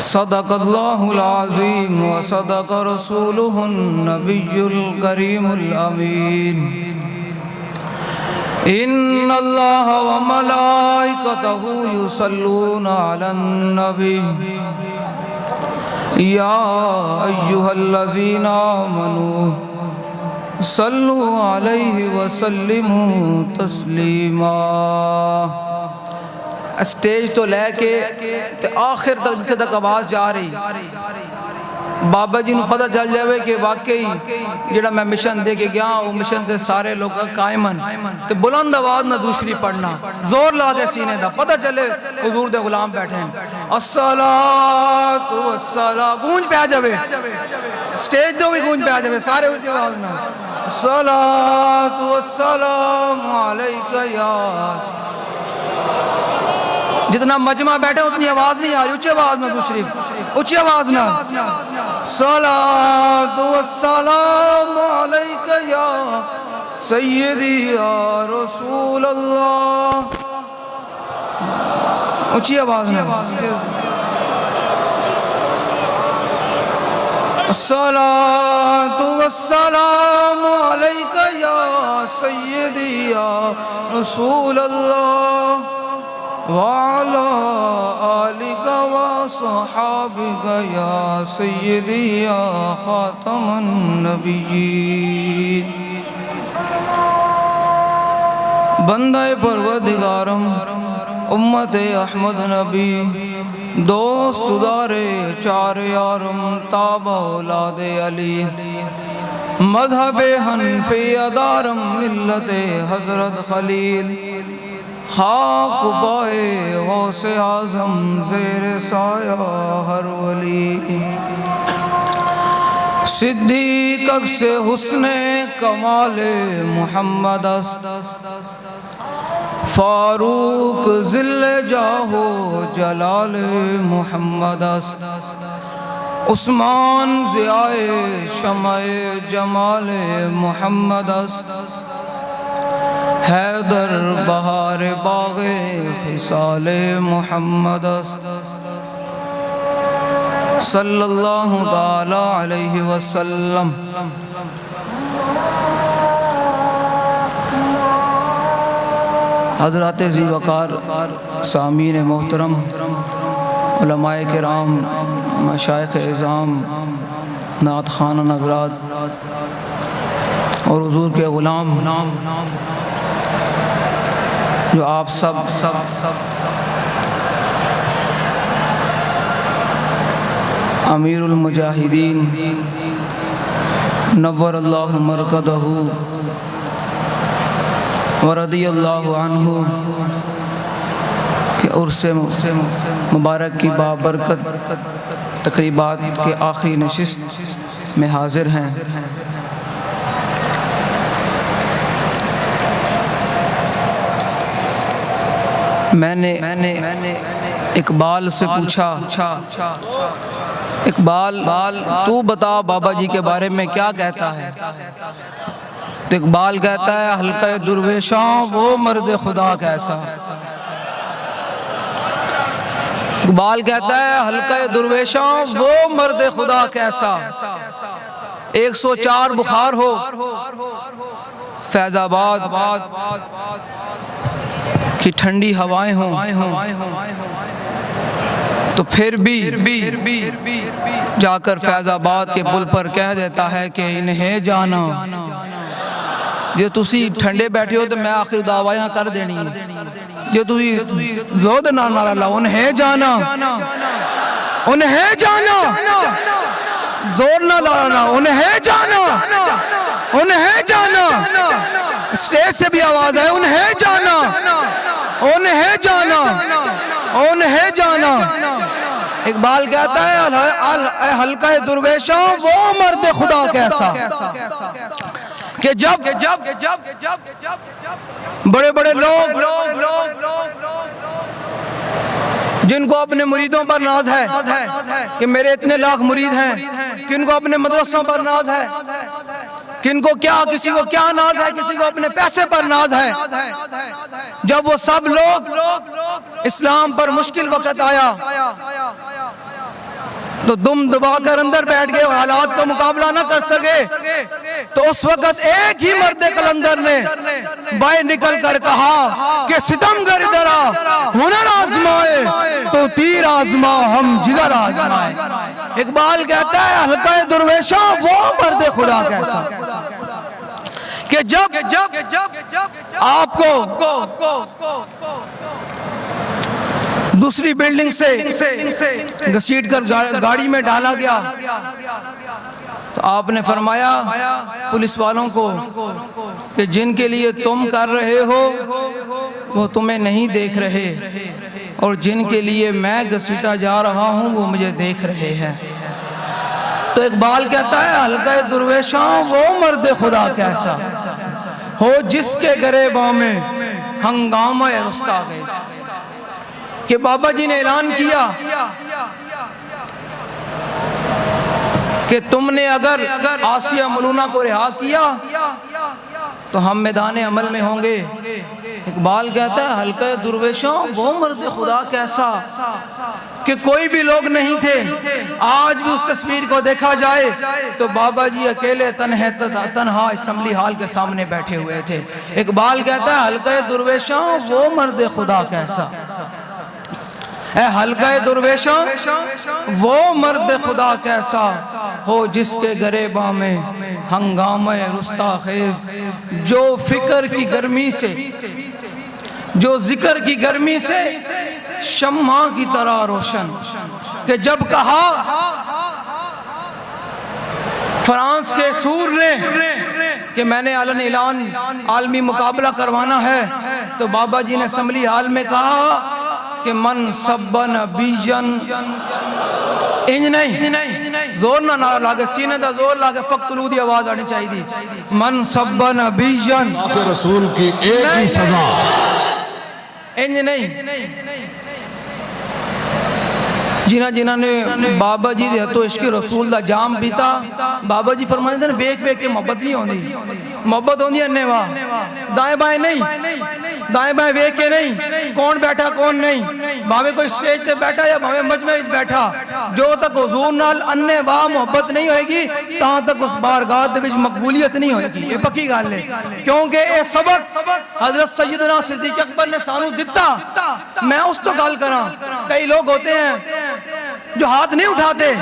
صدق اللہ العظیم وصدق رسولہ النبی الکریم الامین ان اللہ وملائکتہ یصلون علی النبی یا ایہا الذین آمنوا صلوا علیہ وسلموا تسلیما۔ اسٹیج تو لے کے آخر تک آواز جا رہی، بابا جی نو پتہ چل جاوے کہ واقعی جڑا میں مشن دے کے گیا وہ مشن تے سارے لوگ قائمن تے بلند آواز نہ دوسری پڑھنا، زور لا دے سینے دا، پتہ چلے حضور دے غلام بیٹھے ہیں۔ الصلاۃ والسلام گونج پہ آ جاوے، سٹیج تو بھی گونج پہ آ جاوے، سارے اونچی آواز نہ الصلاۃ والسلام علیکہ یا، جتنا مجمع بیٹھے اتنی آواز نہیں آ رہی، اونچی آواز نہ دوسری، اونچی آواز نہ صلاۃ والسلام علیکہ یا سیدی یا رسول اللہ، اونچی آواز نہ الصلاۃ والسلام علیکہ یا سیدی یا رسول اللہ وعلى آلك وصحابك يا سيدي يا خاتم النبيين۔ بندہ پروردگارم امت احمد نبی دوست دارے چار یارم تابع اولاد علی مذہب حنفی ادارم ملت حضرت خلیل خاک بائے غوث اعظم زیر سایہ ہر ولی صدیق عکس حسن کمال محمد است فاروق ذل جاہ جلال محمد است عثمان ضیاء شمع جمال محمد است حیدر بہار باغ خصال محمد است صلی اللہ تعالی علیہ وسلم۔ حضرات ذی وقار سامعین محترم، علماء کرام، مشائخ اعظام، نعت خوانان حضرات اور حضور کے غلام جو آپ سب امیر المجاہدین نور اللہ مرکزہ ورضی اللہ عنہ کے عرص مبارک کی بابرکت تقریبات کے آخری نشست میں حاضر ہیں۔ میں نے اقبال سے پوچھا، اقبال تو بتا بابا جی کے بارے میں کیا کہتا ہے؟ تو اقبال کہتا ہے حلقہ درویشاں وہ مرد خدا کیسا۔ اقبال کہتا ہے حلقہ درویشاں وہ مرد خدا کیسا، 104 بخار ہو فیض آباد کی ٹھنڈی ہوائیں ہوں تو پھر بھی جا کر فیض آباد کے پل پر کہہ دیتا ہے کہ انہیں جانا، جو تسی ٹھنڈے بیٹھے ہو تو میں آخر دعویاں کر دینی ہے، جو تسی زود نہ لا انہیں جانا، انہیں جانا، زور نہ لانا، انہیں جانا، انہیں جانا، اسٹیج سے بھی آواز ہے انہیں جانا، انہیں جانا، انہیں جانا۔ اقبال کہتا ہے حلقہ درویشاں وہ مرد خدا کیسا کہ جب بڑے بڑے لوگ جن کو اپنے مریدوں پر ناز ہے کہ میرے اتنے لاکھ مرید ہیں، کن کو اپنے مدرسوں پر ناز ہے، کن کو کیا، کسی کو کیا ناز ہے، کسی کو اپنے پیسے پر ناز ہے، جب وہ سب لوگ اسلام پر مشکل وقت آیا تو دم دبا کر اندر بیٹھ گئے، حالات کا مقابلہ نہ کر سکے، تو اس وقت ایک ہی مرد قلندر نے باہر نکل کر کہا کہ ستمگر ادھر آ، ہنر آزمائے تو تیر آزما، ہم جگر آزمائے۔ اقبال کہتا ہے حلقہ درویشاں وہ مرد خدا کیسا کہ جب آپ کو دوسری بلڈنگ سے گھسیٹ کر گاڑی میں ڈالا گیا تو آپ نے فرمایا پولیس والوں کو کہ جن کے لیے تم کر رہے ہو وہ تمہیں نہیں دیکھ رہے، اور جن کے لیے میں گھسیٹا جا رہا ہوں وہ مجھے دیکھ رہے ہیں۔ تو اقبال کہتا ہے حلقہ درویشاں وہ مرد خدا کیسا ہو جس کے گریباں میں ہنگامہ رستاخیز، کہ بابا جی نے اعلان کیا کہ تم نے اگر آسیہ ملونہ کو رہا کیا تو ہم میدان عمل میں ہوں گے۔ اقبال کہتا ہے حلقہ درویشوں وہ مرد خدا کیسا کہ کوئی بھی لوگ نہیں تھے۔ آج بھی اس تصویر کو دیکھا جائے تو بابا جی اکیلے تنہا اسمبلی ہال کے سامنے بیٹھے ہوئے تھے۔ اقبال کہتا ہے حلقہ درویشوں وہ مرد خدا کیسا، اے حلقہ درویشوں وہ مرد خدا کیسا ہو جس کے گریباں میں ہنگامہ رستاخیز، جو فکر کی گرمی سے، جو ذکر کی گرمی سے شمع کی طرح روشن، کہ جب کہا فرانس کے سور نے کہ میں نے علن اعلان عالمی مقابلہ کروانا ہے، تو بابا جی نے اسمبلی ہال میں کہا کہ من سبن بیجن، انج نہیں، زور نہ نعرہ لاگے، سینے دا زور لاگے، فقتلو دی آواز آنی چاہی دی، من سبن بیجن، رسول کی ایک ہی سزا، انج نہیں۔ جنہ نے بابا جی دے ہتھوں عشق رسول دا جام پیتا، بابا جی فرماتے ہیں بیک بیک کے محبت نہیں ہوندی، محبت ہوندی ہے انہیوا، دائیں بائیں نہیں، دائیں بائیں ویک کے نہیں، کون بیٹھا کون نہیں، بھاوے کوئی سٹیج تے بیٹھا یا بھاوے مجمع بیٹھا، جو تک حضور نال انہیوا محبت نہیں ہوئے گی تاں تک اس بارگاہ دے وچ مقبولیت نہیں ہوئے گی۔ یہ پکی گل ہے، کیونکہ اے سبق حضرت سیدنا صدیق اکبر نے سانو دتا۔ میں اس تو گل کراں، کئی لوگ ہوتے ہیں جو ہاتھ نہیں اٹھاتے،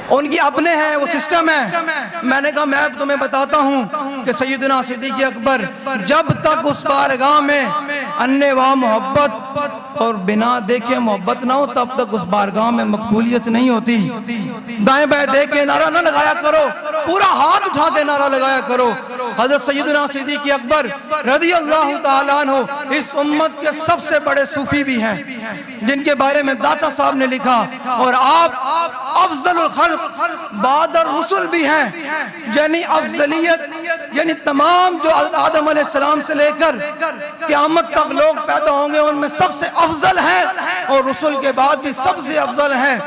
ان کی اپنے ہیں، وہ سسٹم ہے۔ میں نے کہا میں تمہیں بتاتا ہوں کہ سیدنا صدیق اکبر جب تک اس بارگاہ میں انہیوا محبت اور بنا دیکھے محبت نہ ہو تب تک اس بارگاہ میں مقبولیت نہیں ہوتی۔ دائیں بائیں دیکھ کے نعرہ نہ لگایا کرو، پورا ہاتھ اٹھا کے نعرہ لگایا کرو۔ حضرت سیدنا صدیق اکبر رضی اللہ تعالیٰ عنہ اس امت کے سب سے بڑے صوفی بھی ہیں، جن کے بارے میں داتا صاحب نے لکھا، اور آپ افضل الخلق بعد الرسل بھی ہیں، یعنی افضلیت، یعنی تمام جو آدم علیہ السلام سے لے کر قیامت تک لوگ پیدا ہوں گے ان میں سب سے افضل ہیں، اور رسول کے بعد بھی سب سے افضل ہیں۔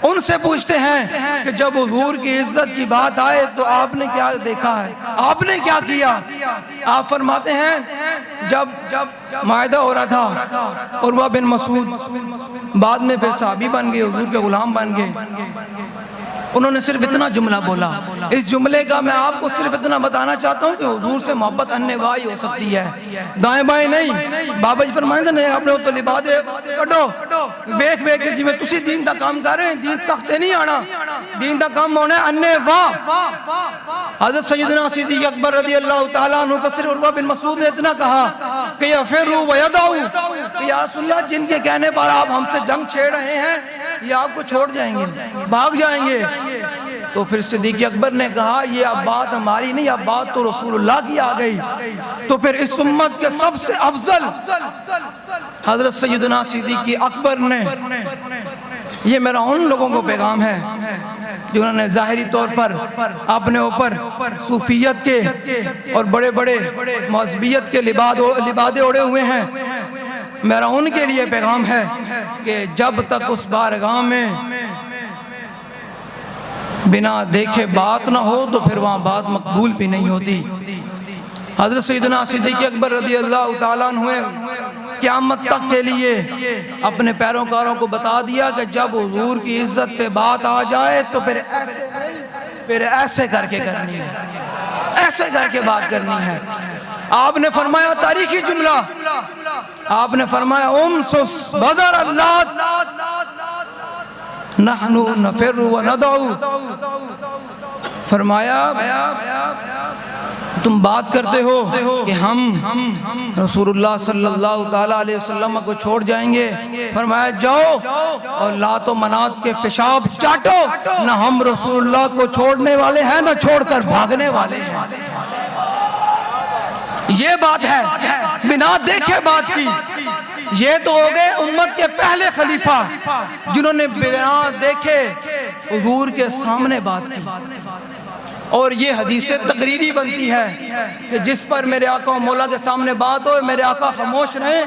ان سے پوچھتے ہیں کہ جب حضور کی عزت کی بات آئے تو آپ نے کیا دیکھا ہے، آپ نے کیا کیا؟ آپ فرماتے ہیں جب معاہدہ ہو رہا تھا، عروہ بن مسعود بعد میں پھر صحابی بن گئے، حضور کے غلام بن گئے، انہوں نے صرف اتنا جملہ بولا۔ اس جملے کا میں آپ کو صرف اتنا بتانا چاہتا ہوں کہ حضور سے محبت انہیوا ہی ہو سکتی ہے، دائیں بائیں نہیں۔ بابا جی فرمائیں تھے نہیں اپنے تو لبادے کٹو، بیک بیک جی میں تسی دین دا کام کر رہے ہیں، دین تختے نہیں آنا، دین دا کام ہونا ہے انہیوا۔ حضرت سیدنا صدیق اکبر رضی اللہ تعالیٰ عنہ کا صرف عروہ بن مسعود نے اتنا کہا کہ یفروا ویدعوا، کہ یا رسول اللہ جن کے کہنے پر آپ ہم سے جنگ چھیڑ رہے ہیں یہ آپ کو چھوڑ جائیں گے، بھاگ جائیں گے۔ تو پھر صدیق اکبر نے کہا یہ اب بات ہماری نہیں، اب بات تو رسول اللہ کی آ گئی۔ تو پھر اس امت کے سب سے افضل حضرت سیدنا صدیق اکبر نے، یہ میرا ان لوگوں کو پیغام ہے جنہوں نے ظاہری طور پر اپنے اوپر صوفیت کے اور بڑے بڑے مذہبیت کے لبادے اوڑے ہوئے ہیں، میرا ان کے لیے پیغام ہے کہ جب تک اس بارگاہ میں بنا دیکھے بات نہ ہو تو پھر وہاں بات مقبول بھی نہیں ہوتی۔ حضرت سیدنا صدیق اکبر رضی اللہ تعالیٰ عنہ قیامت تک کے لیے اپنے پیروکاروں کو بتا دیا کہ جب حضور کی عزت پہ بات آ جائے تو پھر ایسے کر کے کرنی ہے، ایسے کر کے بات کرنی ہے۔ آپ نے فرمایا تاریخی جملہ، آپ نے فرمایا امسس بذر اللہ نحن نفر و ندعو، فرمایا تم بات کرتے ہو کہ ہم رسول اللہ صلی اللہ تعالیٰ علیہ وسلم کو چھوڑ جائیں گے، فرمایا جاؤ اور لات و منات کے پیشاب چاٹو، نہ ہم رسول اللہ کو چھوڑنے والے ہیں نہ چھوڑ کر بھاگنے والے ہیں۔ یہ بات ہے، بنا دیکھے بات کی۔ یہ تو ہو گئے امت کے پہلے خلیفہ جنہوں نے بنا دیکھے حضور کے سامنے بات کی، اور یہ حدیث تقریری بنتی ہے کہ جس پر میرے آقا و مولا کے سامنے بات ہو میرے آقا خاموش رہیں،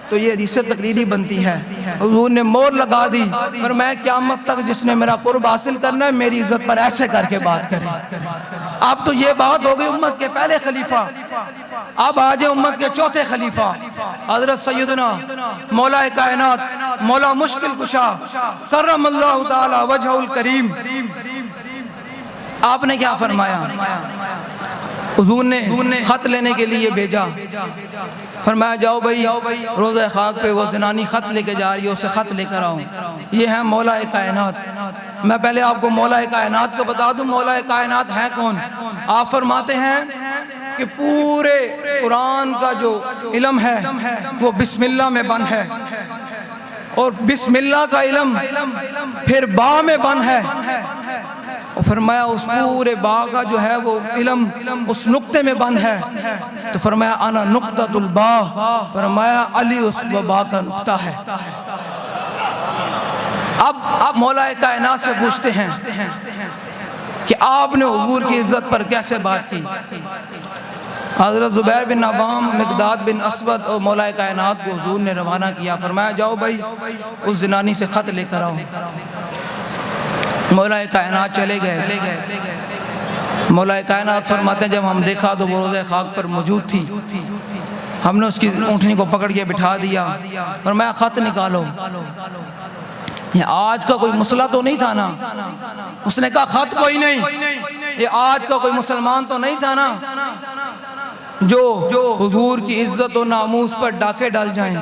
تو یہ حدیث تقریری بنتی ہے۔ حضور نے مور لگا دی، فرمایا قیامت تک جس نے میرا قرب حاصل کرنا ہے میری عزت پر ایسے کر کے بات کرے۔ اب تو یہ بات ہو گئی امت کے پہلے خلیفہ، اب آج امت کے چوتھے خلیفہ حضرت سیدنا مولا کائنات مولا مشکل کشا کرم اللہ تعالی وجہ الکریم، آپ نے کیا فرمایا؟ حضور نے خط لینے کے لیے بھیجا، فرمایا جاؤ بھائی روضہ خاک پہ وہ زنانی خط لے کے جا رہی ہے، اسے خط لے کر آؤں۔ یہ ہے مولا کائنات۔ میں پہلے آپ کو مولا کائنات کو بتا دوں، مولا کائنات ہے کون؟ آپ فرماتے ہیں کہ پورے قرآن کا جو علم ہے وہ بسم اللہ میں بند ہے، اور بسم اللہ کا علم پھر با میں بند ہے، اور فرمایا اس پورے با کا جو ہے وہ علم اس نقطے میں بند ہے، تو فرمایا انا نقطۃ البا، فرمایا علی اس با کا نقطہ ہے۔ اب مولا کائنات سے پوچھتے ہیں کہ آپ نے حضور کی عزت پر کیسے بات کی؟ حضرت زبیر بن عوام، مقداد بن اسود اور مولا کائنات کو حضور نے روانہ کیا، فرمایا جاؤ بھائی اس زنانی سے خط لے کر آؤ۔ مولا کائنات چلے گئے۔ مولا کائنات فرماتے ہیں جب ہم دیکھا تو وہ روضہ خاک پر موجود تھی، ہم نے اس کی اونٹنی کو پکڑ کے بٹھا دیا، فرمایا خط نکالو۔ یہ آج کا کوئی مسئلہ تو نہیں تھا نا؟ اس نے کہا خط کوئی نہیں، یہ آج کا کوئی مسلمان تو نہیں تھا نا جو حضور کی عزت و ناموس پر ڈاکے ڈال جائیں،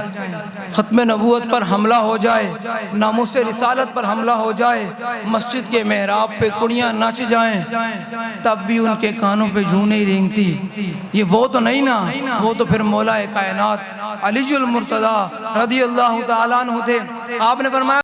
ختم نبوت پر حملہ ہو جائے، ناموس رسالت پر حملہ ہو جائے، مسجد کے محراب پہ کڑیاں ناچ جائیں، تب بھی ان کے کانوں پہ جوں نہیں رینگتی۔ یہ وہ تو نہیں نا، وہ تو پھر مولا کائنات علی المرتضیٰ رضی اللہ تعالیٰ عنہ تھے۔ آپ نے فرمایا